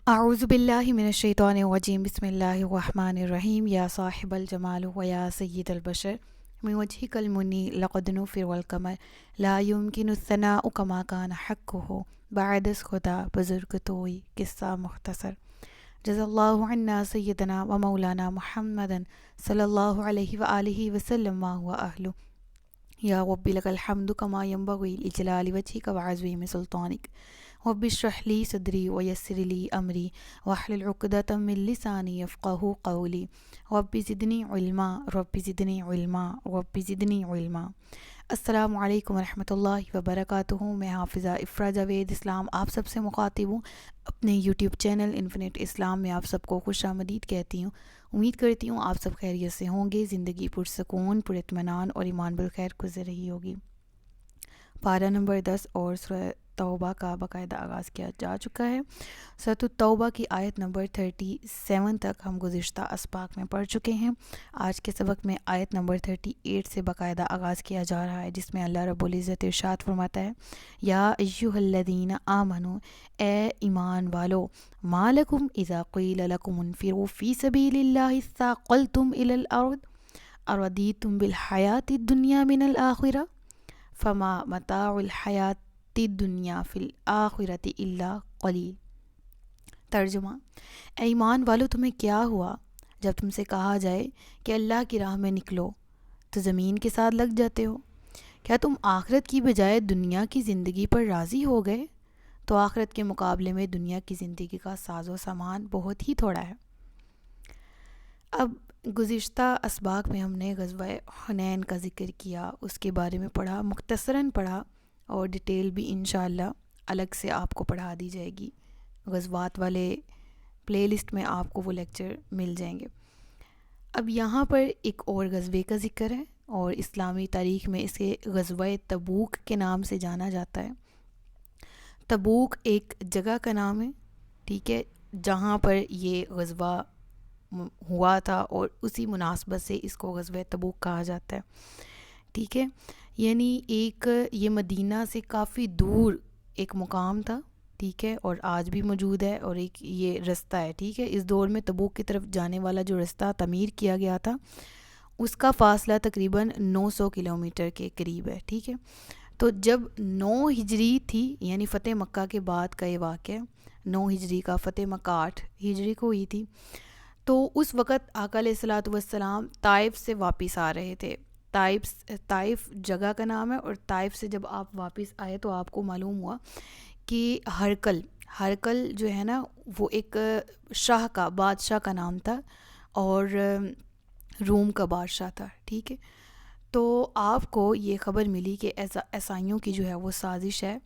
أعوذ بالله من الشيطان الرجيم بسم الله الرحمن الرحيم يا صاحب الجمال ويا سيد البشر من وجهك المني لقد نفر والقمر لا يمكن الثناء كما كان حقه بعد خدا بزرگ توئی قصہ مختصر جزا اللہ عنا سیدنا و مولانا محمدا صلی اللہ علیہ وآلہ وسلم وهو أهله یا رب لک الحمد کما ینبغی لجلال وجهک وعظیم سلطانک رب اشرح لی صدری ویسر لی امری واحلل عقدۃ من لسانی یفقهوا قولی رب زدنی علما رب زدنی علما رب زدنی علما۔ السلام علیکم ورحمۃ اللہ وبرکاتہ۔ میں حافظہ افرا جاوید اسلام آپ سب سے مخاطب ہوں، اپنے یوٹیوب چینل انفینٹ اسلام میں آپ سب کو خوش آمدید کہتی ہوں۔ امید کرتی ہوں آپ سب خیریت سے ہوں گے، زندگی پرسکون، پر اطمینان اور ایمان بالخیر گزر رہی ہوگی۔ پارہ نمبر 10 اور سورہ توبہ کا باقاعدہ آغاز کیا جا چکا ہے۔ سورۃ التوبہ کی آیت نمبر 37 تک ہم گزشتہ اسباق میں پڑھ چکے ہیں۔ آج کے سبق میں آیت نمبر 38 سے باقاعدہ آغاز کیا جا رہا ہے، جس میں اللہ رب العزت ارشاد فرماتا ہے، یا ایھا الذین آمنوا، اے ایمان والو، ما لکم اذا قیل لکم انفروا فی سبیل اللہ اثاقلتم الی الارض اردیتم بالحیاۃ الدنیا من الآخرہ فما متاع الحیاۃ الدنیا فی الآخرۃ الا قلیل۔ ترجمہ: اے ایمان والو، تمہیں کیا ہوا جب تم سے کہا جائے کہ اللہ کی راہ میں نکلو تو زمین کے ساتھ لگ جاتے ہو؟ کیا تم آخرت کی بجائے دنیا کی زندگی پر راضی ہو گئے؟ تو آخرت کے مقابلے میں دنیا کی زندگی کا ساز و سامان بہت ہی تھوڑا ہے۔ اب گزشتہ اسباق میں ہم نے غزوہ حنین کا ذکر کیا، اس کے بارے میں پڑھا، مختصراً پڑھا، اور ڈیٹیل بھی انشاءاللہ الگ سے آپ کو پڑھا دی جائے گی۔ غزوات والے پلے لسٹ میں آپ کو وہ لیکچر مل جائیں گے۔ اب یہاں پر ایک اور غزوے کا ذکر ہے، اور اسلامی تاریخ میں اسے غزوہ تبوک کے نام سے جانا جاتا ہے۔ تبوک ایک جگہ کا نام ہے، ٹھیک ہے، جہاں پر یہ غزوہ ہوا تھا، اور اسی مناسبت سے اس کو غزوہ تبوک کہا جاتا ہے، ٹھیک ہے۔ یعنی ایک یہ مدینہ سے کافی دور ایک مقام تھا، ٹھیک ہے، اور آج بھی موجود ہے، اور ایک یہ رستہ ہے، ٹھیک ہے۔ اس دور میں تبوک کی طرف جانے والا جو رستہ تعمیر کیا گیا تھا، اس کا فاصلہ تقریباً 900 کلومیٹر کے قریب ہے، ٹھیک ہے۔ تو جب 9 ہجری تھی، یعنی فتح مکہ کے بعد کا یہ واقعہ، 9 ہجری کا، فتح مکہ 8 ہجری کو ہوئی تھی، تو اس وقت آقا علیہ الصلوۃ والسلام طائف سے واپس آ رہے تھے۔ طائف جگہ کا نام ہے، اور طائف سے جب آپ واپس آئے تو آپ کو معلوم ہوا کہ ہرقل جو ہے نا، وہ ایک بادشاہ کا نام تھا، اور روم کا بادشاہ تھا، ٹھیک ہے۔ تو آپ کو یہ خبر ملی کہ عیسائیوں کی جو ہے وہ سازش ہے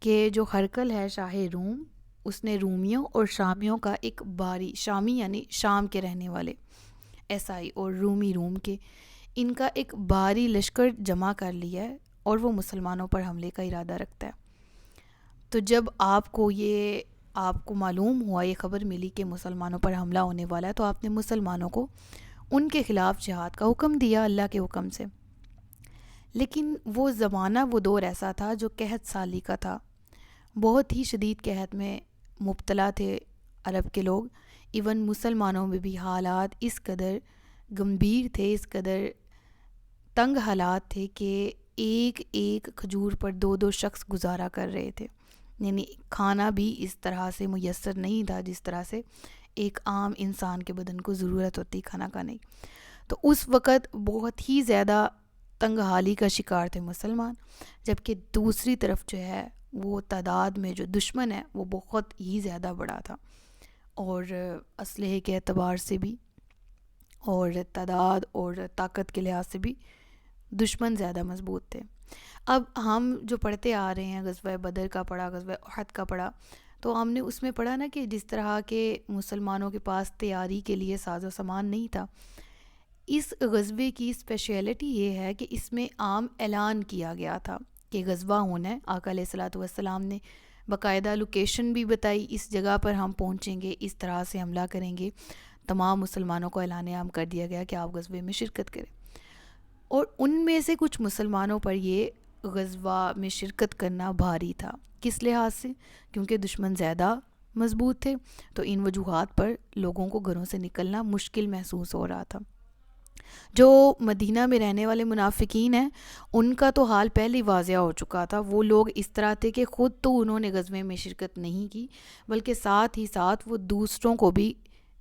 کہ جو ہرقل ہے شاہ روم، اس نے رومیوں اور شامیوں کا ایک شامی یعنی شام کے رہنے والے عیسائی، اور روم کے، ان کا ایک بھاری لشکر جمع کر لیا ہے، اور وہ مسلمانوں پر حملے کا ارادہ رکھتا ہے۔ تو جب آپ کو معلوم ہوا، یہ خبر ملی کہ مسلمانوں پر حملہ ہونے والا ہے، تو آپ نے مسلمانوں کو ان کے خلاف جہاد کا حکم دیا اللہ کے حکم سے۔ لیکن وہ زمانہ، وہ دور ایسا تھا جو قحط سالی کا تھا، بہت ہی شدید قحط میں مبتلا تھے عرب کے لوگ۔ ایون مسلمانوں میں بھی حالات اس قدر گمبھیر تھے، اس قدر تنگ حالات تھے کہ ایک ایک کھجور پر 2 شخص گزارا کر رہے تھے، یعنی کھانا بھی اس طرح سے میسر نہیں تھا جس طرح سے ایک عام انسان کے بدن کو ضرورت ہوتی کھانا کھانے کی۔ تو اس وقت بہت ہی زیادہ تنگ حالی کا شکار تھے مسلمان، جبکہ دوسری طرف جو ہے وہ تعداد میں جو دشمن ہے وہ بہت ہی زیادہ بڑا تھا، اور اسلحے کے اعتبار سے بھی، اور تعداد اور طاقت کے لحاظ سے بھی دشمن زیادہ مضبوط تھے۔ اب ہم جو پڑھتے آ رہے ہیں، غزوہ بدر کا پڑھا، غزوہ احد کا پڑھا، تو ہم نے اس میں پڑھا نا کہ جس طرح کے مسلمانوں کے پاس تیاری کے لیے ساز و سامان نہیں تھا، اس غزوے کی اسپیشلٹی یہ ہے کہ اس میں عام اعلان کیا گیا تھا کہ غزوہ ہونا ہے۔ آقا علیہ الصلوۃ والسلام نے باقاعدہ لوکیشن بھی بتائی، اس جگہ پر ہم پہنچیں گے، اس طرح سے حملہ کریں گے۔ تمام مسلمانوں کو اعلان عام کر دیا گیا کہ آپ غزوے میں شرکت کریں، اور ان میں سے کچھ مسلمانوں پر یہ غزوہ میں شرکت کرنا بھاری تھا۔ کس لحاظ سے؟ کیونکہ دشمن زیادہ مضبوط تھے، تو ان وجوہات پر لوگوں کو گھروں سے نکلنا مشکل محسوس ہو رہا تھا۔ جو مدینہ میں رہنے والے منافقین ہیں ان کا تو حال پہلے ہی واضح ہو چکا تھا۔ وہ لوگ اس طرح تھے کہ خود تو انہوں نے غزوے میں شرکت نہیں کی، بلکہ ساتھ ہی ساتھ وہ دوسروں کو بھی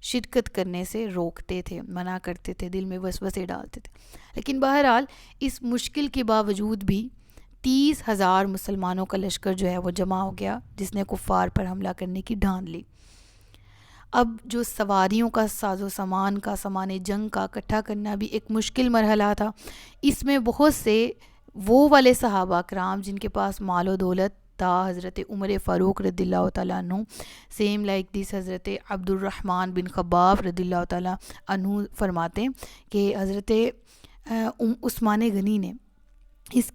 شرکت کرنے سے روکتے تھے، منع کرتے تھے، دل میں وسوسے ڈالتے تھے۔ لیکن بہرحال اس مشکل کے باوجود بھی 30,000 مسلمانوں کا لشکر جو ہے وہ جمع ہو گیا، جس نے کفار پر حملہ کرنے کی ڈھان لی۔ اب جو سواریوں کا ساز و سامان کا سامان جنگ کا اکٹھا کرنا بھی ایک مشکل مرحلہ تھا۔ اس میں بہت سے وہ والے صحابہ کرام جن کے پاس مال و دولت تھا، حضرت عمر فاروق رضی اللہ تعالیٰ عنہ، سیم لائک دس حضرت عبد الرحمن بن خباب رضی اللہ تعالیٰ عنہ فرماتے ہیں کہ حضرت عثمان غنی نے اس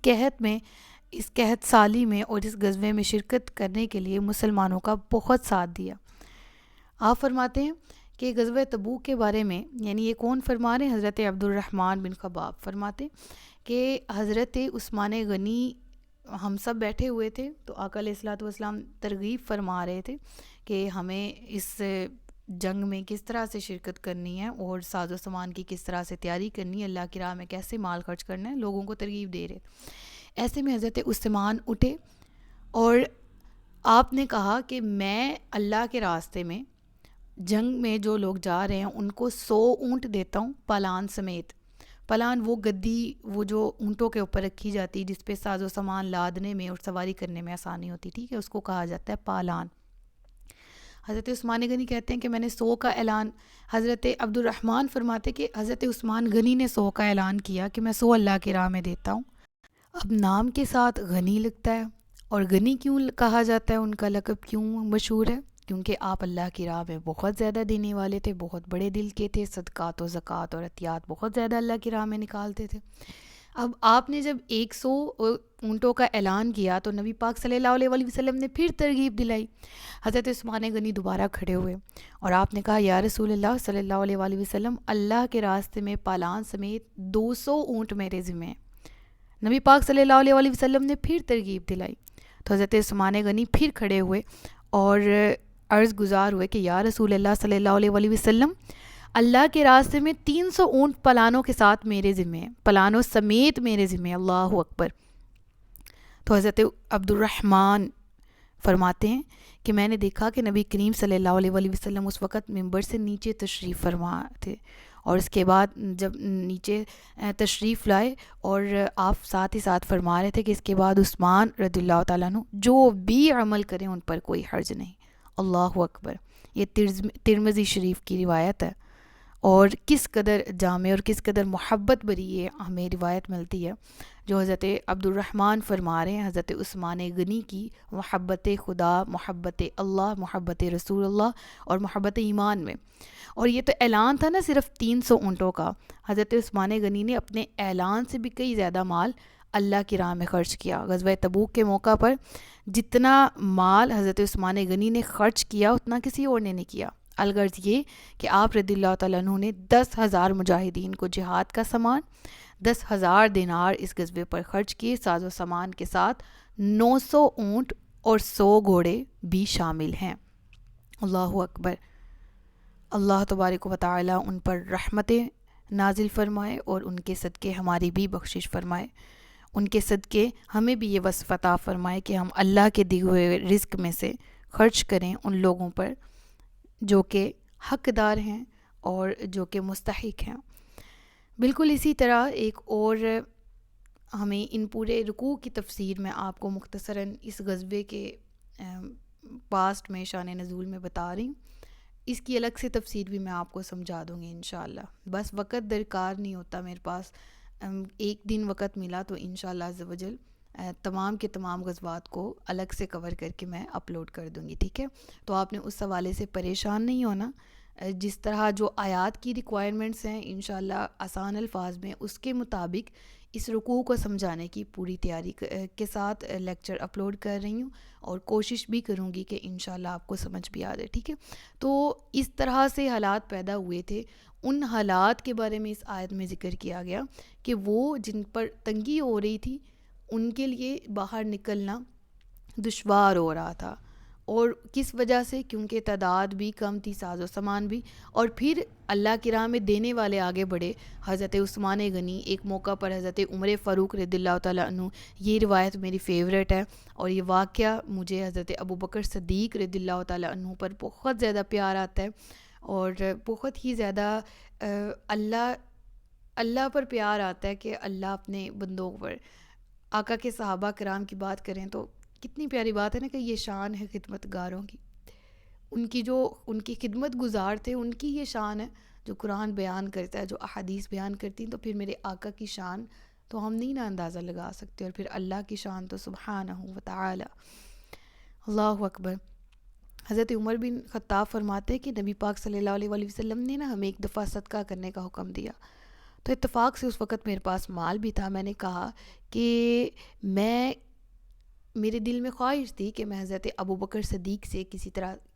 قحط سالی میں اور اس غزوے میں شرکت کرنے کے لیے مسلمانوں کا بہت ساتھ دیا۔ آپ فرماتے ہیں کہ غزوہ تبوک کے بارے میں، یعنی یہ کون فرما رہے ہیں؟ حضرت عبد الرحمن بن خباب فرماتے ہیں کہ حضرت عثمان غنی، ہم سب بیٹھے ہوئے تھے تو آقا علیہ الصلوۃ والسلام ترغیب فرما رہے تھے کہ ہمیں اس جنگ میں کس طرح سے شرکت کرنی ہے اور ساز و سامان کی کس طرح سے تیاری کرنی ہے، اللہ کی راہ میں کیسے مال خرچ کرنا ہے، لوگوں کو ترغیب دے رہے۔ ایسے میں حضرت عثمان اٹھے اور آپ نے کہا کہ میں اللہ کے راستے میں جنگ میں جو لوگ جا رہے ہیں ان کو 100 اونٹ دیتا ہوں پالان سمیت۔ پالان وہ گدی، وہ جو اونٹوں کے اوپر رکھی جاتی جس پہ ساز و سامان لادنے میں اور سواری کرنے میں آسانی ہوتی، ٹھیک ہے، اس کو کہا جاتا ہے پالان۔ حضرت عثمان غنی کہتے ہیں کہ میں نے 100 کا اعلان، حضرت عبد الرحمن فرماتے کہ حضرت عثمان غنی نے 100 کا اعلان کیا کہ میں 100 اللہ کی راہ میں دیتا ہوں۔ اب نام کے ساتھ غنی لگتا ہے، اور غنی کیوں کہا جاتا ہے، ان کا لقب کیوں مشہور ہے؟ کیونکہ آپ اللہ کی راہ میں بہت زیادہ دینے والے تھے، بہت بڑے دل کے تھے، صدقات و زکوٰۃ اور عطیات بہت زیادہ اللہ کی راہ میں نکالتے تھے۔ اب آپ نے جب 100 اونٹوں کا اعلان کیا تو نبی پاک صلی اللہ علیہ وسلم نے پھر ترغیب دلائی۔ حضرت عثمان غنی دوبارہ کھڑے ہوئے اور آپ نے کہا یا رسول اللہ صلی اللہ علیہ وسلم، اللہ کے راستے میں پالان سمیت 200 اونٹ میرے ذمہ ہیں۔ نبی پاک صلی اللہ علیہ وسلم نے پھر ترغیب دلائی تو حضرت عثمان غنی پھر کھڑے ہوئے اور عرض گزار ہوئے کہ یا رسول اللہ صلی اللہ علیہ وسلم، اللہ کے راستے میں 300 اونٹ پلانوں کے ساتھ میرے ذمہ ہیں، پلانوں سمیت میرے ذمہ، اللہ اکبر۔ تو حضرت عبد الرحمن فرماتے ہیں کہ میں نے دیکھا کہ نبی کریم صلی اللہ علیہ وسلم اس وقت منبر سے نیچے تشریف فرما تھے، اور اس کے بعد جب نیچے تشریف لائے اور آپ ساتھ ہی ساتھ فرما رہے تھے کہ اس کے بعد عثمان رضی اللہ تعالیٰ عنہ جو بھی عمل کریں ان پر کوئی حرج نہیں، اللہ اکبر۔ یہ ترمذی شریف کی روایت ہے، اور کس قدر جامع اور کس قدر محبت بری یہ ہمیں روایت ملتی ہے جو حضرت عبد الرحمن فرما رہے ہیں حضرت عثمان غنی کی محبت خدا، محبت اللہ، محبت رسول اللہ اور محبت ایمان میں۔ اور یہ تو اعلان تھا نا صرف 300 اونٹوں کا، حضرت عثمان غنی نے اپنے اعلان سے بھی کئی زیادہ مال اللہ کی راہ میں خرچ کیا۔ غزوہ تبوک کے موقع پر جتنا مال حضرت عثمان غنی نے خرچ کیا اتنا کسی اور نے نہیں کیا، الغرض یہ کہ آپ رضی اللہ تعالیٰ عنہ نے 10,000 مجاہدین کو جہاد کا سامان، 10,000 دینار اس غزوے پر خرچ کیے، ساز و سامان کے ساتھ 900 اونٹ اور 100 گھوڑے بھی شامل ہیں، اللہ اکبر۔ اللہ تبارک و تعالی ان پر رحمتیں نازل فرمائے اور ان کے صدقے ہماری بھی بخشش فرمائے، ان کے صدقے ہمیں بھی یہ وصف عطا فرمائے کہ ہم اللہ کے دیے ہوئے رزق میں سے خرچ کریں ان لوگوں پر جو کہ حقدار ہیں اور جو کہ مستحق ہیں۔ بالکل اسی طرح ایک اور ہمیں ان پورے رکوع کی تفسیر میں آپ کو مختصراً اس غزوے کے پاسٹ میں شان نزول میں بتا رہی ہوں، اس کی الگ سے تفسیر بھی میں آپ کو سمجھا دوں گی انشاءاللہ، بس وقت درکار نہیں ہوتا میرے پاس، ایک دن وقت ملا تو انشاءاللہ عز و جل تمام کے تمام غزوات کو الگ سے کور کر کے میں اپلوڈ کر دوں گی، ٹھیک ہے؟ تو آپ نے اس حوالے سے پریشان نہیں ہونا، جس طرح جو آیات کی ریکوائرمنٹس ہیں انشاءاللہ آسان الفاظ میں اس کے مطابق اس رکوع کو سمجھانے کی پوری تیاری کے ساتھ لیکچر اپلوڈ کر رہی ہوں، اور کوشش بھی کروں گی کہ انشاءاللہ آپ کو سمجھ بھی آ جائے، ٹھیک ہے؟ تو اس طرح سے حالات پیدا ہوئے تھے، ان حالات کے بارے میں اس آیت میں ذکر کیا گیا کہ وہ جن پر تنگی ہو رہی تھی ان کے لیے باہر نکلنا دشوار ہو رہا تھا، اور کس وجہ سے؟ کیونکہ تعداد بھی کم تھی، ساز و سامان بھی، اور پھر اللہ کی راہ میں دینے والے آگے بڑھے۔ حضرت عثمان غنی، ایک موقع پر حضرت عمر فاروق رضی اللہ تعالیٰ عنہ، یہ روایت میری فیوریٹ ہے، اور یہ واقعہ مجھے حضرت ابوبکر صدیق رضی اللہ تعالیٰ عنہ پر بہت زیادہ پیار آتا ہے، اور بہت ہی زیادہ اللہ پر پیار آتا ہے کہ اللہ اپنے بندوں پر، آقا کے صحابہ کرام کی بات کریں تو کتنی پیاری بات ہے نا کہ یہ شان ہے خدمت گاروں کی، ان کی خدمت گزار تھے، ان کی یہ شان ہے جو قرآن بیان کرتا ہے، جو احادیث بیان کرتی ہیں، تو پھر میرے آقا کی شان تو ہم نہیں نا اندازہ لگا سکتے، اور پھر اللہ کی شان تو سبحانہ و تعالی، اللہ اکبر۔ حضرت عمر بن خطاب فرماتے ہیں کہ نبی پاک صلی اللہ علیہ وآلہ وسلم نے نا ہمیں ایک دفعہ صدقہ کرنے کا حکم دیا، تو اتفاق سے اس وقت میرے پاس مال بھی تھا۔ میں نے کہا کہ میرے دل میں خواہش تھی کہ میں حضرت ابوبکر صدیق سے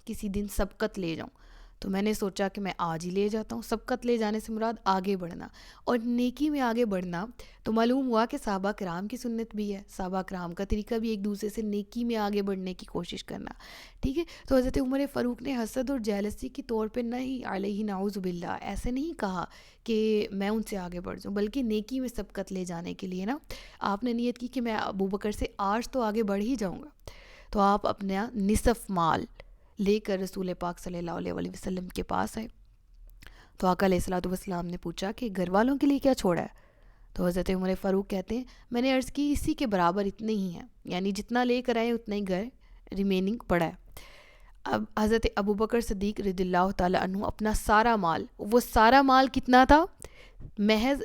کسی دن سبقت لے جاؤں، تو میں نے سوچا کہ میں آج ہی لے جاتا ہوں۔ سبقت لے جانے سے مراد آگے بڑھنا، اور نیکی میں آگے بڑھنا، تو معلوم ہوا کہ صحابہ کرام کی سنت بھی ہے، صحابہ کرام کا طریقہ بھی ایک دوسرے سے نیکی میں آگے بڑھنے کی کوشش کرنا، ٹھیک ہے۔ تو حضرت عمر فاروق نے حسد اور جیلسی کے طور پہ نہیں، علیہ نعوذ باللہ، ایسے نہیں کہا کہ میں ان سے آگے بڑھ جاؤں، بلکہ نیکی میں سبقت لے جانے کے لیے نا آپ نے نیت کی کہ میں ابوبکر سے آج تو آگے بڑھ ہی جاؤں گا، تو آپ اپنا نصف مال لے کر رسول پاک صلی اللہ علیہ وآلہ وسلم کے پاس آئے۔ تو آقا علیہ الصلوۃ والسلام نے پوچھا کہ گھر والوں کے لیے کیا چھوڑا ہے؟ تو حضرت عمر فاروق کہتے ہیں میں نے عرض کی اسی کے برابر اتنے ہی ہیں، یعنی جتنا لے کر آئے اتنا ہی گھر ریمیننگ پڑا ہے۔ اب حضرت ابوبکر صدیق رضی اللہ تعالیٰ عنہ اپنا سارا مال، وہ سارا مال کتنا تھا؟ محض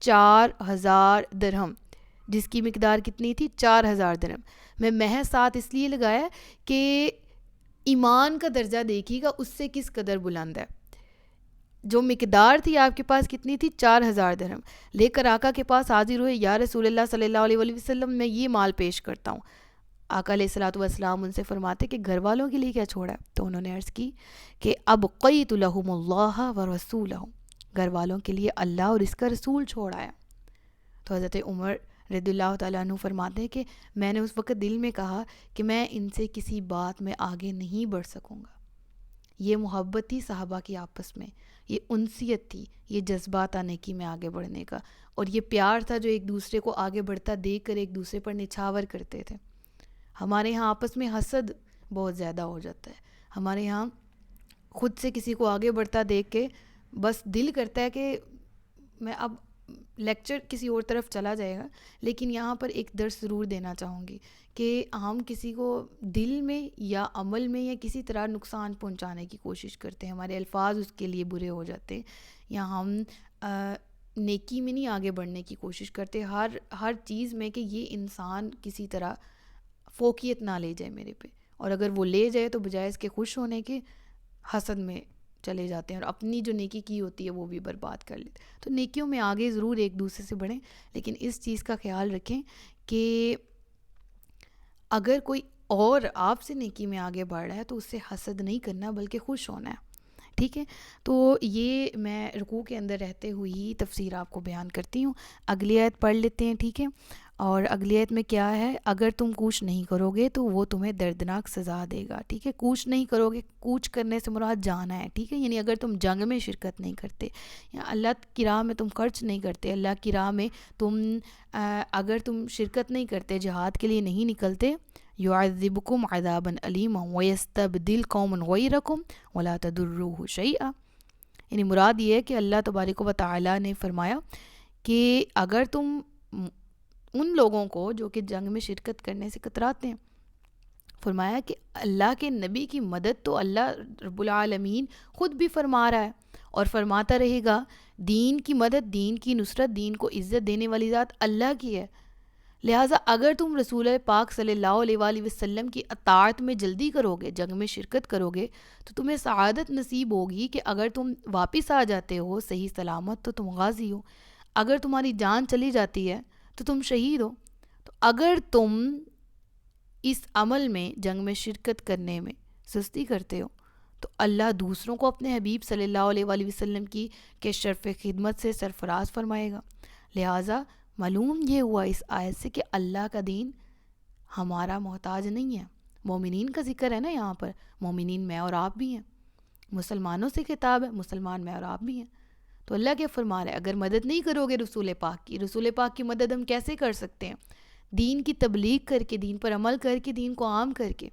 4000 درہم، جس کی مقدار کتنی تھی؟ 4000 درہم۔ میں محض ساتھ اس لیے لگایا کہ ایمان کا درجہ دیکھیے گا اس سے کس قدر بلند ہے۔ جو مقدار تھی آپ کے پاس کتنی تھی؟ 4000 درہم لے کر آقا کے پاس حاضر ہوئے، یا رسول اللہ صلی اللہ علیہ وآلہ وسلم میں یہ مال پیش کرتا ہوں۔ آقا علیہ الصلوۃ والسلام ان سے فرماتے کہ گھر والوں کے لیے کیا چھوڑا ہے؟ تو انہوں نے عرض کی کہ ابقیت لہم اللہ ورسولہ، گھر والوں کے لیے اللہ اور اس کا رسول چھوڑا ہے۔ تو حضرت عمر رضی اللہ تعالیٰ عنہ فرماتے ہیں کہ میں نے اس وقت دل میں کہا کہ میں ان سے کسی بات میں آگے نہیں بڑھ سکوں گا۔ یہ محبت تھی صحابہ کی آپس میں، یہ انسیت تھی، یہ جذبات آنے کی میں آگے بڑھنے کا، اور یہ پیار تھا جو ایک دوسرے کو آگے بڑھتا دیکھ کر ایک دوسرے پر نچھاور کرتے تھے۔ ہمارے ہاں آپس میں حسد بہت زیادہ ہو جاتا ہے، ہمارے ہاں خود سے کسی کو آگے بڑھتا دیکھ کے بس دل کرتا ہے کہ میں اب لیکچر کسی اور طرف چلا جائے گا، لیکن یہاں پر ایک درس ضرور دینا چاہوں گی کہ ہم کسی کو دل میں یا عمل میں یا کسی طرح نقصان پہنچانے کی کوشش کرتے ہیں، ہمارے الفاظ اس کے لیے برے ہو جاتے ہیں، یا ہم نیکی میں نہیں آگے بڑھنے کی کوشش کرتے ہر چیز میں کہ یہ انسان کسی طرح فوقیت نہ لے جائے میرے پہ، اور اگر وہ لے جائے تو بجائے اس کے خوش ہونے کے حسد میں چلے جاتے ہیں، اور اپنی جو نیکی کی ہوتی ہے وہ بھی برباد کر لیتے۔ تو نیکیوں میں آگے ضرور ایک دوسرے سے بڑھیں، لیکن اس چیز کا خیال رکھیں کہ اگر کوئی اور آپ سے نیکی میں آگے بڑھ رہا ہے تو اس سے حسد نہیں کرنا بلکہ خوش ہونا ہے، ٹھیک ہے۔ تو یہ میں رکوع کے اندر رہتے ہوئی ہی تفسیر آپ کو بیان کرتی ہوں۔ اگلی آیت پڑھ لیتے ہیں، ٹھیک ہے۔ اور اگلی آیت میں کیا ہے؟ اگر تم کوش نہیں کرو گے تو وہ تمہیں دردناک سزا دے گا، ٹھیک ہے۔ کوش نہیں کرو گے، کوچ کرنے سے مراد جانا ہے، ٹھیک ہے، یعنی اگر تم جنگ میں شرکت نہیں کرتے یا اللہ کی راہ میں تم خرچ نہیں کرتے، اللہ کی راہ میں اگر تم شرکت نہیں کرتے، جہاد کے لیے نہیں نکلتے، یعذبکم عذابا علیما ویستبدل قوما غیرکم ولا تضروہ شیئا، یعنی مراد یہ ہے کہ اللہ تبارک و تعالی نے فرمایا کہ اگر تم ان لوگوں کو جو کہ جنگ میں شرکت کرنے سے کتراتے ہیں، فرمایا کہ اللہ کے نبی کی مدد تو اللہ رب العالمین خود بھی فرما رہا ہے اور فرماتا رہے گا، دین کی مدد، دین کی نصرت، دین کو عزت دینے والی ذات اللہ کی ہے، لہٰذا اگر تم رسول پاک صلی اللہ علیہ وآلہ وسلم کی اطاعت میں جلدی کرو گے، جنگ میں شرکت کرو گے، تو تمہیں سعادت نصیب ہوگی کہ اگر تم واپس آ جاتے ہو صحیح سلامت تو تم غازی ہو، اگر تمہاری جان چلی جاتی ہے تو تم شہید ہو۔ تو اگر تم اس عمل میں، جنگ میں شرکت کرنے میں سستی کرتے ہو تو اللہ دوسروں کو اپنے حبیب صلی اللہ علیہ وآلہ وسلم کی کے شرف خدمت سے سرفراز فرمائے گا۔ لہٰذا معلوم یہ ہوا اس آیت سے کہ اللہ کا دین ہمارا محتاج نہیں ہے، مومنین کا ذکر ہے نا یہاں پر، مومنین میں اور آپ بھی ہیں، مسلمانوں سے خطاب ہے، مسلمان میں اور آپ بھی ہیں. تو اللہ کیا فرما رہا ہے، اگر مدد نہیں کرو گے رسول پاک کی، رسول پاک کی مدد ہم کیسے کر سکتے ہیں؟ دین کی تبلیغ کر کے، دین پر عمل کر کے، دین کو عام کر کے.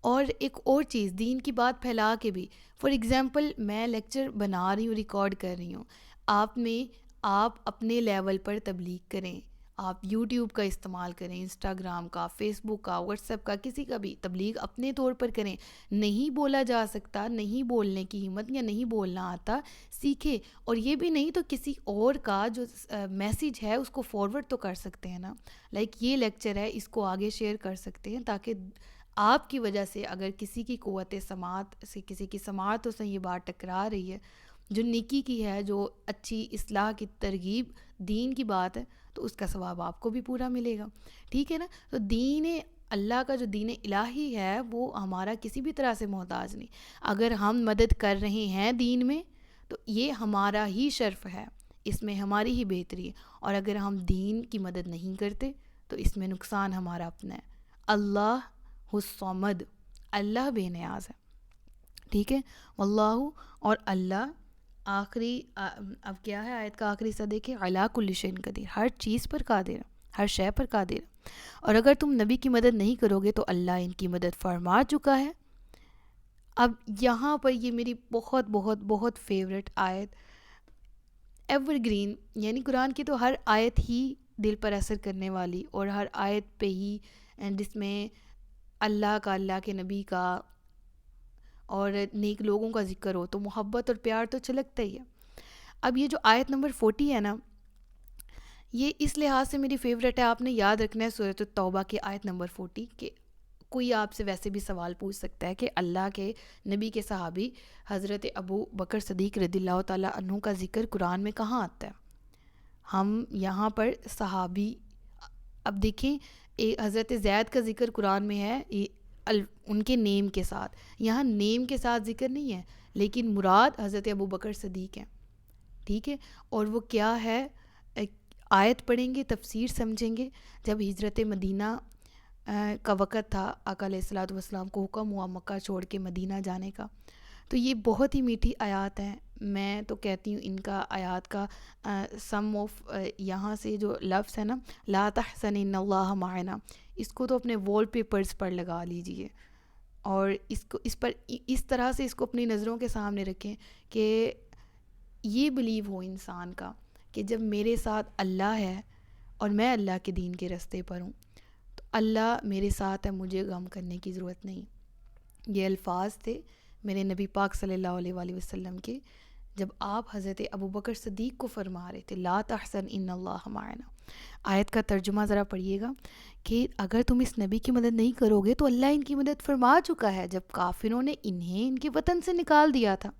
اور ایک اور چیز، دین کی بات پھیلا کے بھی. فار ایگزامپل میں لیکچر بنا رہی ہوں، ریکارڈ کر رہی ہوں، آپ اپنے لیول پر تبلیغ کریں، آپ یوٹیوب کا استعمال کریں، انسٹاگرام کا، فیس بک کا، واٹس ایپ کا، کسی کا بھی تبلیغ اپنے طور پر کریں. نہیں بولا جا سکتا، نہیں بولنے کی ہمت یا نہیں بولنا آتا، سیکھیں. اور یہ بھی نہیں تو کسی اور کا جو میسیج ہے اس کو فارورڈ تو کر سکتے ہیں نا. لائک یہ لیکچر ہے، اس کو آگے شیئر کر سکتے ہیں، تاکہ آپ کی وجہ سے اگر کسی کی قوت سماعت سے، کسی کی سماعتوں سے یہ بات ٹکرا رہی ہے، جو نیکی کی ہے، جو اچھی اصلاح کی ترغیب دین کی بات ہے، تو اس کا ثواب آپ کو بھی پورا ملے گا. ٹھیک ہے نا. تو دین اللہ کا جو دین الہی ہے وہ ہمارا کسی بھی طرح سے محتاج نہیں. اگر ہم مدد کر رہے ہیں دین میں تو یہ ہمارا ہی شرف ہے، اس میں ہماری ہی بہتری ہے. اور اگر ہم دین کی مدد نہیں کرتے تو اس میں نقصان ہمارا اپنا ہے. اللہ الصمد، اللہ بے نیاز ہے. ٹھیک ہے. واللہ، اور اللہ، آخری اب کیا ہے آیت کا آخری حصہ دیکھیں، علی کل شیء قدیر، ہر چیز پر قادر ہے، ہر شے پر قادر ہے. اور اگر تم نبی کی مدد نہیں کرو گے تو اللہ ان کی مدد فرما چکا ہے. اب یہاں پر یہ میری بہت بہت بہت فیوریٹ آیت، ایور گرین، یعنی قرآن کی تو ہر آیت ہی دل پر اثر کرنے والی، اور ہر آیت پہ ہی جس میں اللہ کا، اللہ کے نبی کا اور نیک لوگوں کا ذکر ہو تو محبت اور پیار تو چھلکتا ہی ہے. اب یہ جو آیت نمبر 40 ہے نا، یہ اس لحاظ سے میری فیوریٹ ہے، آپ نے یاد رکھنا ہے سورۃ التوبہ کی آیت نمبر 40. کہ کوئی آپ سے ویسے بھی سوال پوچھ سکتا ہے کہ اللہ کے نبی کے صحابی حضرت ابو بکر صدیق رضی اللہ تعالیٰ عنہ کا ذکر قرآن میں کہاں آتا ہے؟ ہم یہاں پر صحابی، اب دیکھیں حضرت زید کا ذکر قرآن میں ہے ان کے نیم کے ساتھ، یہاں نیم کے ساتھ ذکر نہیں ہے، لیکن مراد حضرت ابو بکر صدیق ہیں. ٹھیک ہے. اور وہ کیا ہے، آیت پڑھیں گے، تفسیر سمجھیں گے. جب ہجرت مدینہ کا وقت تھا، آقا علیہ الصلوۃ والسلام کو حکم ہوا مکہ چھوڑ کے مدینہ جانے کا، تو یہ بہت ہی میٹھی آیات ہیں. میں تو کہتی ہوں ان کا آیات کا سم آف یہاں سے جو لفظ ہے نا، لا تحزن ان اللہ معنا، اس کو تو اپنے وال پیپرز پر لگا لیجئے، اور اس پر اس طرح سے اس کو اپنی نظروں کے سامنے رکھیں کہ یہ بلیو ہو انسان کا کہ جب میرے ساتھ اللہ ہے اور میں اللہ کے دین کے راستے پر ہوں تو اللہ میرے ساتھ ہے، مجھے غم کرنے کی ضرورت نہیں. یہ الفاظ تھے میرے نبی پاک صلی اللہ علیہ وآلہ وسلم کے، جب آپ حضرت ابو بکر صدیق کو فرما رہے تھے لا تحزن ان اللہ معنا. آیت کا ترجمہ ذرا پڑھیے گا کہ اگر تم اس نبی کی مدد نہیں کرو گے تو اللہ ان کی مدد فرما چکا ہے جب کافروں نے انہیں ان کے وطن سے نکال دیا تھا.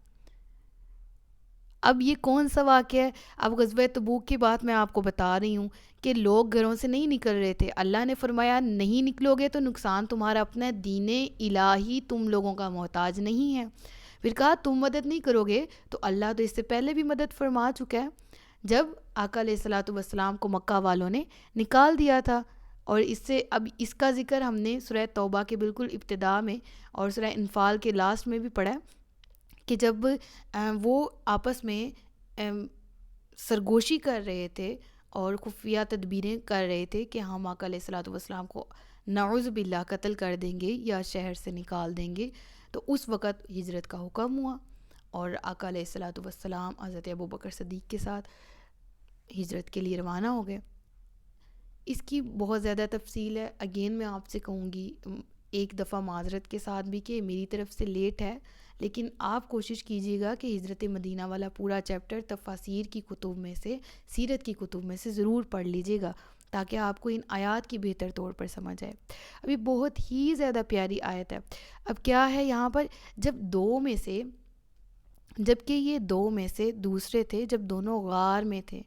اب یہ کون سا واقعہ ہے؟ اب غزوہ تبوک کی بات میں آپ کو بتا رہی ہوں کہ لوگ گھروں سے نہیں نکل رہے تھے، اللہ نے فرمایا نہیں نکلو گے تو نقصان تمہارا اپنا ہے، دین الہی تم لوگوں کا محتاج نہیں ہے. پھر کہا تم مدد نہیں کرو گے تو اللہ تو اس سے پہلے بھی مدد فرما چکا ہے، جب آقا علیہ الصلوۃ والسلام کو مکہ والوں نے نکال دیا تھا. اور اس سے اب اس کا ذکر ہم نے سورہ توبہ کے بالکل ابتدا میں اور سورہ انفال کے لاسٹ میں بھی پڑھا ہے کہ جب وہ آپس میں سرگوشی کر رہے تھے اور خفیہ تدبیریں کر رہے تھے کہ ہم آقا علیہ الصلوۃ والسلام کو نعوذ باللہ قتل کر دیں گے یا شہر سے نکال دیں گے، تو اس وقت ہجرت کا حکم ہوا اور آقا علیہ الصلوۃ والسلام حضرت ابو بکر صدیق کے ساتھ ہجرت کے لیے روانہ ہو گئے. اس کی بہت زیادہ تفصیل ہے، اگین میں آپ سے کہوں گی ایک دفعہ معذرت کے ساتھ بھی کہ میری طرف سے لیٹ ہے، لیکن آپ کوشش کیجیے گا کہ ہجرت مدینہ والا پورا چیپٹر تفاسیر کی کتب میں سے، سیرت کی کتب میں سے ضرور پڑھ لیجیے گا تاکہ آپ کو ان آیات کی بہتر طور پر سمجھ آئے. ابھی بہت ہی زیادہ پیاری آیت ہے. اب کیا ہے یہاں پر، جبکہ یہ دو میں سے دوسرے تھے، جب دونوں غار میں تھے،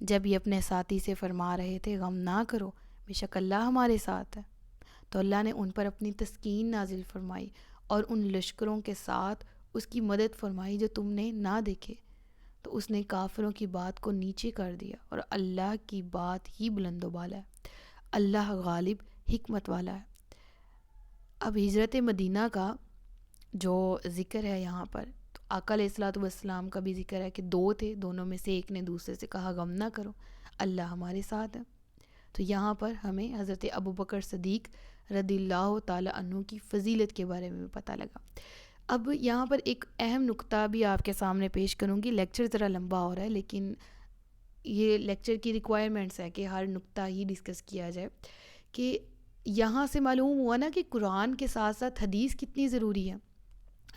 جب یہ اپنے ساتھی سے فرما رہے تھے غم نہ کرو بے شک اللہ ہمارے ساتھ ہے، تو اللہ نے ان پر اپنی تسکین نازل فرمائی اور ان لشکروں کے ساتھ اس کی مدد فرمائی جو تم نے نہ دیکھے. تو اس نے کافروں کی بات کو نیچے کر دیا اور اللہ کی بات ہی بلند و بالا ہے. اللہ غالب حکمت والا ہے. اب ہجرت مدینہ کا جو ذکر ہے یہاں پر، تو آقا علیہ الصلوۃ والسلام کا بھی ذکر ہے کہ دو تھے، دونوں میں سے ایک نے دوسرے سے کہا غم نہ کرو، اللہ ہمارے ساتھ ہے. تو یہاں پر ہمیں حضرت ابوبکر صدیق رضی اللہ تعالیٰ عنہ کی فضیلت کے بارے میں پتہ لگا. اب یہاں پر ایک اہم نقطہ بھی آپ کے سامنے پیش کروں گی. لیکچر ذرا لمبا ہو رہا ہے لیکن یہ لیکچر کی ریکوائرمنٹس ہے کہ ہر نقطہ ہی ڈسکس کیا جائے. کہ یہاں سے معلوم ہوا نا کہ قرآن کے ساتھ ساتھ حدیث کتنی ضروری ہے.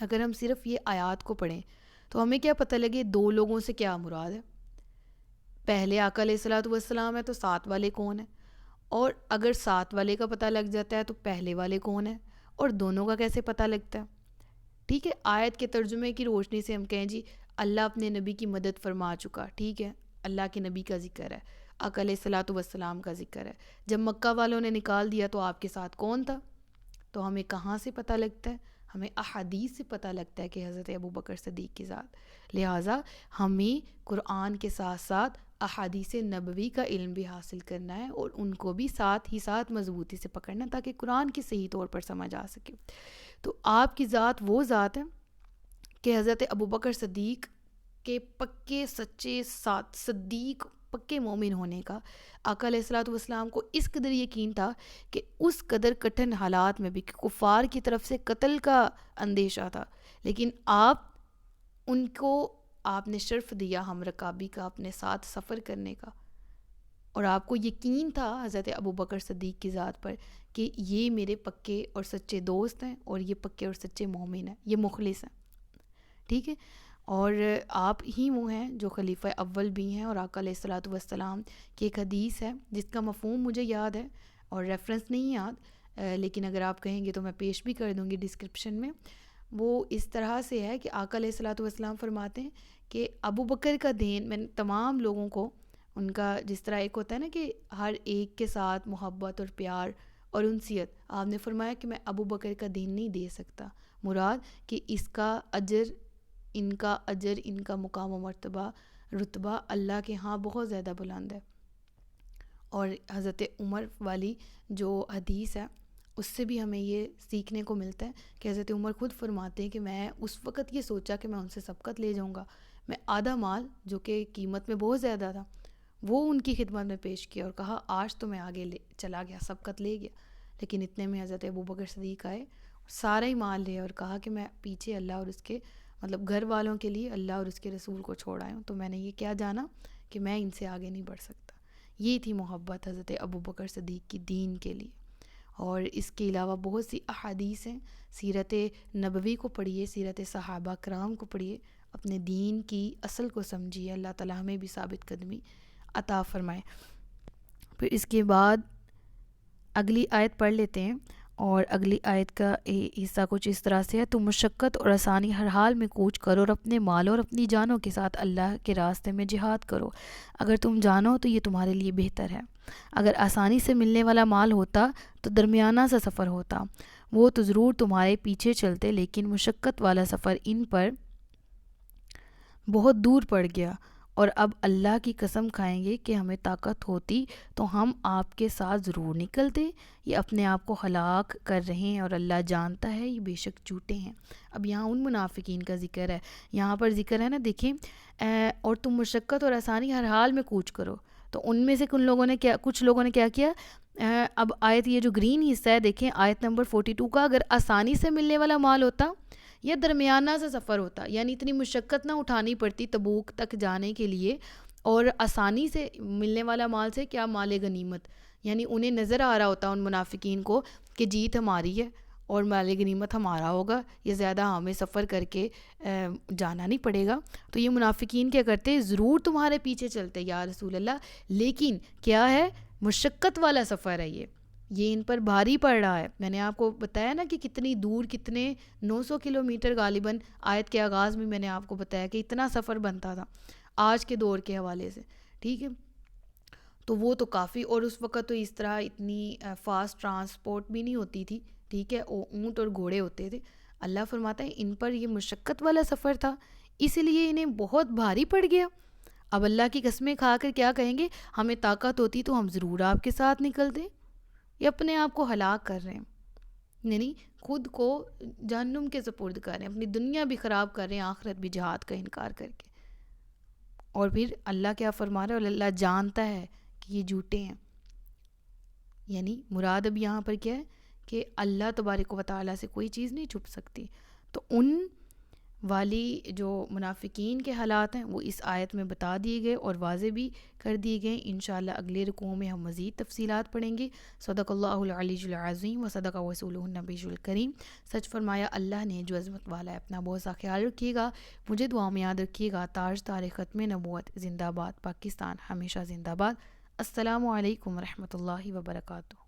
اگر ہم صرف یہ آیات کو پڑھیں تو ہمیں کیا پتہ لگے دو لوگوں سے کیا مراد ہے. پہلے آقا علیہ الصلوۃ والسلام ہے تو ساتھ والے کون ہیں، اور اگر ساتھ والے کا پتہ لگ جاتا ہے تو پہلے والے کون ہیں، اور دونوں کا کیسے پتہ لگتا ہے. ٹھیک ہے، آیت کے ترجمے کی روشنی سے ہم کہیں جی اللہ اپنے نبی کی مدد فرما چکا. ٹھیک ہے، اللہ کے نبی کا ذکر ہے، آقا علیہ الصلوۃ والسلام کا ذکر ہے. جب مکہ والوں نے نکال دیا تو آپ کے ساتھ کون تھا؟ تو ہمیں کہاں سے پتہ لگتا ہے؟ ہمیں احادیث سے پتہ لگتا ہے کہ حضرت ابوبکر صدیق کی ذات. لہٰذا ہمیں قرآن کے ساتھ ساتھ احادیث نبوی کا علم بھی حاصل کرنا ہے، اور ان کو بھی ساتھ ہی ساتھ مضبوطی سے پکڑنا تاکہ قرآن کی صحیح طور پر سمجھ آ سکے. تو آپ کی ذات وہ ذات ہے کہ حضرت ابوبکر صدیق کے پکے سچے صدیق پکے مومن ہونے کا آقا علیہ الصلوۃ والسلام کو اس قدر یقین تھا کہ اس قدر کٹھن حالات میں بھی کفار کی طرف سے قتل کا اندیشہ تھا، لیکن ان کو آپ نے شرف دیا ہم رکابی کا اپنے ساتھ سفر کرنے کا، اور آپ کو یقین تھا حضرت ابوبکر صدیق کی ذات پر کہ یہ میرے پکے اور سچے دوست ہیں، اور یہ پکے اور سچے مومن ہیں، یہ مخلص ہیں. ٹھیک ہے، اور آپ ہی وہ ہیں جو خلیفہ اول بھی ہیں. اور آقا علیہ الصلوۃ والسلام کی ایک حدیث ہے جس کا مفہوم مجھے یاد ہے اور ریفرنس نہیں یاد، لیکن اگر آپ کہیں گے تو میں پیش بھی کر دوں گی ڈسکرپشن میں. وہ اس طرح سے ہے کہ آقا علیہ الصلوۃ والسلام فرماتے ہیں کہ ابو بکر کا دین میں تمام لوگوں کو ان کا جس طرح ایک ہوتا ہے نا کہ ہر ایک کے ساتھ محبت اور پیار اور انسیت، آپ نے فرمایا کہ میں ابو بکر کا دین نہیں دے سکتا. مراد کہ اس کا اجر، ان کا مقام و مرتبہ رتبہ اللہ کے ہاں بہت زیادہ بلند ہے. اور حضرت عمر والی جو حدیث ہے اس سے بھی ہمیں یہ سیکھنے کو ملتا ہے کہ حضرت عمر خود فرماتے ہیں کہ میں اس وقت یہ سوچا کہ میں ان سے سبقت لے جاؤں گا. میں آدھا مال جو کہ قیمت میں بہت زیادہ تھا وہ ان کی خدمت میں پیش کیا اور کہا آج تو میں آگے چلا گیا، سبقت لے گیا. لیکن اتنے میں حضرت ابوبکر صدیق آئے، سارا ہی مال لے اور کہا کہ میں پیچھے اللہ اور اس کے گھر والوں کے لیے اللہ اور اس کے رسول کو چھوڑ آیا ہوں، تو میں نے یہ کیا جانا کہ میں ان سے آگے نہیں بڑھ سکتا. یہ تھی محبت حضرت ابوبکر صدیق کی دین کے لیے. اور اس کے علاوہ بہت سی احادیث ہیں. سیرت نبوی کو پڑھیے، سیرت صحابہ کرام کو پڑھیے، اپنے دین کی اصل کو سمجھیے. اللہ تعالیٰ ہمیں بھی ثابت قدمی عطا فرمائے. پھر اس کے بعد اگلی آیت پڑھ لیتے ہیں، اور اگلی آیت کا حصہ کچھ اس طرح سے ہے: تم مشقت اور آسانی ہر حال میں کوچ کرو اور اپنے مال اور اپنی جانوں کے ساتھ اللہ کے راستے میں جہاد کرو، اگر تم جانو تو یہ تمہارے لیے بہتر ہے. اگر آسانی سے ملنے والا مال ہوتا تو درمیانہ سا سفر ہوتا، وہ تو ضرور تمہارے پیچھے چلتے، لیکن مشقت والا سفر ان پر بہت دور پڑ گیا، اور اب اللہ کی قسم کھائیں گے کہ ہمیں طاقت ہوتی تو ہم آپ کے ساتھ ضرور نکلتے. یہ اپنے آپ کو ہلاک کر رہے ہیں اور اللہ جانتا ہے یہ بے شک جھوٹے ہیں. اب یہاں ان منافقین کا ذکر ہے، یہاں پر ذکر ہے نا، دیکھیں اور تم مشقت اور آسانی ہر حال میں کوچ کرو. تو ان میں سے کچھ لوگوں نے کیا کیا. اب آیت یہ جو گرین حصہ ہے دیکھیں آیت نمبر 42 کا، اگر آسانی سے ملنے والا مال ہوتا یا درمیانہ سے سفر ہوتا، یعنی اتنی مشقت نہ اٹھانی پڑتی تبوک تک جانے کے لیے، اور آسانی سے ملنے والا مال سے کیا مال غنیمت، یعنی انہیں نظر آ رہا ہوتا ان منافقین کو کہ جیت ہماری ہے اور مال غنیمت ہمارا ہوگا، یہ زیادہ ہمیں سفر کر کے جانا نہیں پڑے گا. تو یہ منافقین کیا کرتے، ضرور تمہارے پیچھے چلتے یا رسول اللہ، لیکن کیا ہے مشقت والا سفر ہے، یہ ان پر بھاری پڑ رہا ہے. میں نے آپ کو بتایا نا کہ کتنی دور، کتنے 900 کلومیٹر غالباً آیت کے آغاز میں نے آپ کو بتایا کہ اتنا سفر بنتا تھا آج کے دور کے حوالے سے. ٹھیک ہے، تو وہ تو کافی، اور اس وقت تو اس طرح اتنی فاسٹ ٹرانسپورٹ بھی نہیں ہوتی تھی. ٹھیک ہے، اونٹ اور گھوڑے ہوتے تھے. اللہ فرماتا ہے ان پر یہ مشقت والا سفر تھا، اس لیے انہیں بہت بھاری پڑ گیا. اب اللہ کی قسمیں کھا کر کیا کہیں گے، ہمیں طاقت ہوتی تو ہم ضرور آپ کے ساتھ نکلتے. یہ اپنے آپ کو ہلاک کر رہے ہیں. یعنی خود کو جہنم کے سپرد کر رہے ہیں، اپنی دنیا بھی خراب کر رہے ہیں، آخرت بھی، جہاد کا انکار کر کے. اور پھر اللہ کیا فرما رہا ہے، اور اللہ جانتا ہے کہ یہ جھوٹے ہیں. یعنی مراد اب یہاں پر کیا ہے کہ اللہ تبارک و تعالیٰ سے کوئی چیز نہیں چھپ سکتی. تو ان والی جو منافقین کے حالات ہیں وہ اس آیت میں بتا دیے گئے اور واضح بھی کر دیے گئے. انشاءاللہ اگلے رکوع میں ہم مزید تفصیلات پڑھیں گے. صدق اللہ العلی العظیم و صدق رسولہ النبی الکریم. سچ فرمایا اللہ نے جو عظمت والا ہے. اپنا بہت سا خیال رکھیے گا، مجھے دعا میں یاد رکھیے گا. تاج تاریخ ختم نبوت زندہ باد، پاکستان ہمیشہ زندہ باد. السلام علیکم ورحمۃ اللہ وبرکاتہ.